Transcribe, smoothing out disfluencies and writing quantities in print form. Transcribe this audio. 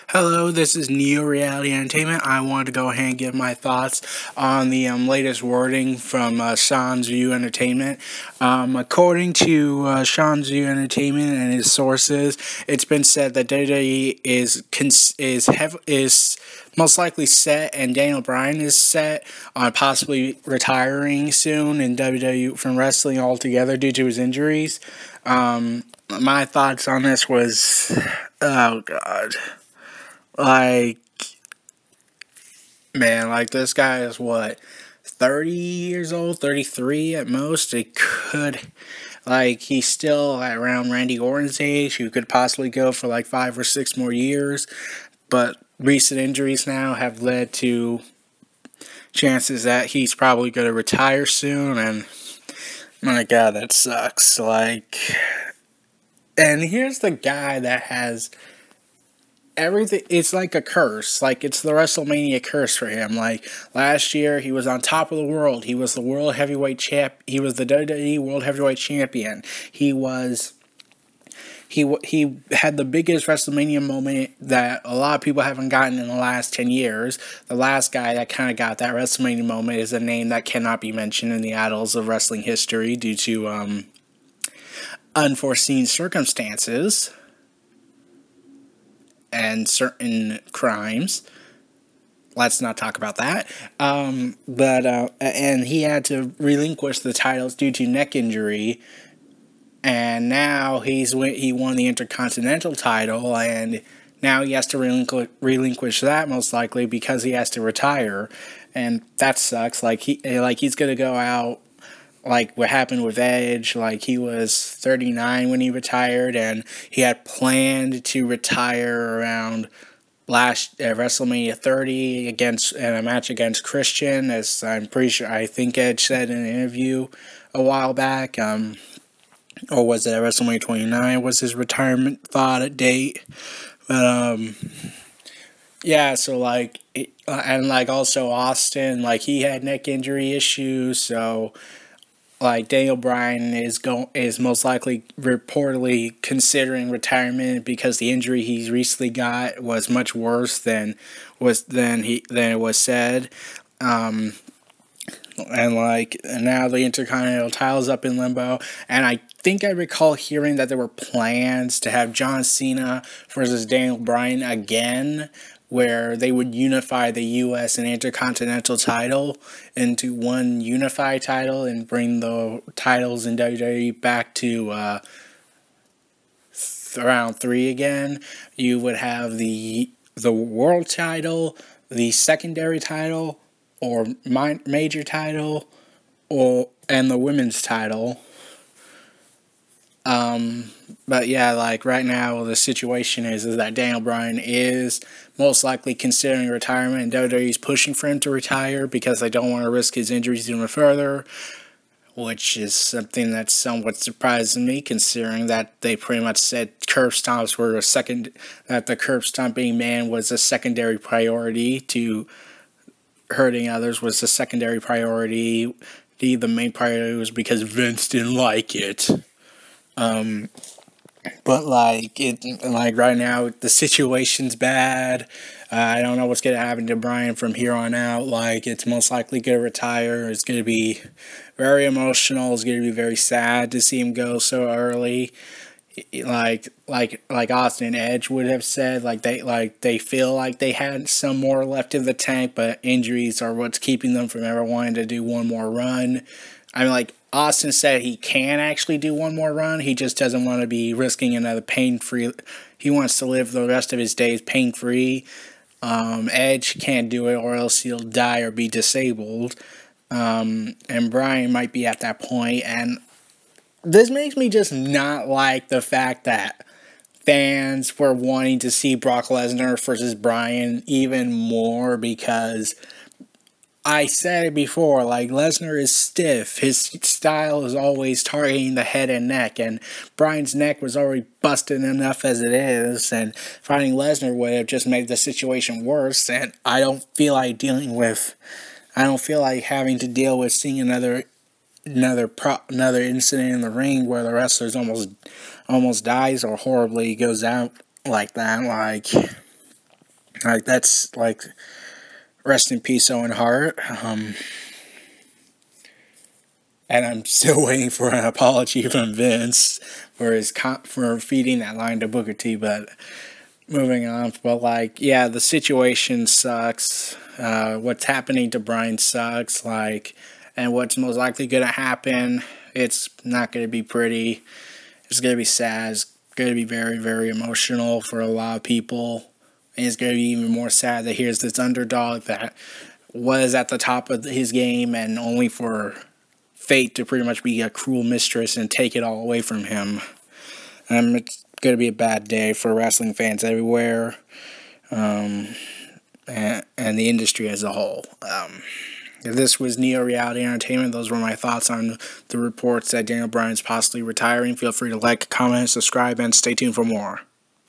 Hello, this is Neo Reality Entertainment. I wanted to go ahead and give my thoughts on the latest wording from Sean's View Entertainment. According to Sean's View Entertainment and his sources, it's been said that WWE is most likely set, and Daniel Bryan is set on possibly retiring soon in WWE from wrestling altogether due to his injuries. My thoughts on this was, oh god. Like, man, like this guy is what, 30 years old, 33 at most. It could, like, he's still around Randy Orton's age, who could possibly go for like 5 or 6 more years. But recent injuries now have led to chances that he's probably going to retire soon. And my god, that sucks. Like, and here's the guy that has everything. It's like a curse. Like, it's the WrestleMania curse for him. Like, last year he was on top of the world. He was the world heavyweight champ. He was the WWE world heavyweight champion. He had the biggest WrestleMania moment that a lot of people haven't gotten in the last 10 years. The last guy that kind of got that WrestleMania moment is a name that cannot be mentioned in the annals of wrestling history due to unforeseen circumstances and certain crimes. Let's not talk about that. And he had to relinquish the titles due to neck injury. And now he won the Intercontinental title, and now he has to relinquish that most likely because he has to retire, and that sucks. Like he's gonna go out like what happened with Edge. Like, he was 39 when he retired, and he had planned to retire around last WrestleMania 30 against in a match against Christian, as I'm pretty sure I think Edge said in an interview a while back. Or was it at WrestleMania 29 was his retirement thought date? But yeah. So like, and like also Austin, like he had neck injury issues, so like Daniel Bryan is most likely reportedly considering retirement because the injury he's recently got was much worse than it was said. And now the Intercontinental title's up in limbo. And I think I recall hearing that there were plans to have John Cena versus Daniel Bryan again, where they would unify the U.S. and Intercontinental title into one unified title and bring the titles in WWE back to round 3 again. You would have the world title, the secondary title, or major title, and the women's title. But yeah, like right now the situation is that Daniel Bryan is most likely considering retirement, and WWE's pushing for him to retire because they don't want to risk his injuries even further, which is something that somewhat surprises me, considering that they pretty much said curb stomps were that the curb stomping man was a secondary priority to hurting others was the secondary priority. The main priority was because Vince didn't like it. But like right now the situation's bad. I don't know what's gonna happen to Bryan from here on out. Like, it's most likely gonna retire. It's gonna be very emotional. It's gonna be very sad to see him go so early. Like Austin Edge would have said, they feel like they had some more left in the tank, but injuries are what's keeping them from ever wanting to do one more run. I mean, like Austin said, he can actually do one more run. He just doesn't want to be risking another pain-free. He wants to live the rest of his days pain-free. Edge can't do it, or else he'll die or be disabled. And Bryan might be at that point, and this makes me just not like the fact that fans were wanting to see Brock Lesnar versus Bryan even more, because I said it before, like, Lesnar is stiff. His style is always targeting the head and neck, and Bryan's neck was already busted enough as it is, and fighting Lesnar would have just made the situation worse, and I don't feel like having to deal with seeing another incident in the ring where the wrestler almost dies or horribly goes out like that. Like, Like, that's like, rest in peace, Owen Hart. And I'm still waiting for an apology from Vince for feeding that line to Booker T. But moving on, but like, yeah, the situation sucks. What's happening to Bryan sucks. Like, and what's most likely gonna happen, it's not gonna be pretty. It's gonna be sad. It's gonna be very, very emotional for a lot of people. And it's gonna be even more sad that here's this underdog that was at the top of his game, and only for fate to pretty much be a cruel mistress and take it all away from him. It's going to be a bad day for wrestling fans everywhere, and the industry as a whole. This was Neo Reality Entertainment. Those were my thoughts on the reports that Daniel Bryan's possibly retiring. Feel free to like, comment, subscribe, and stay tuned for more.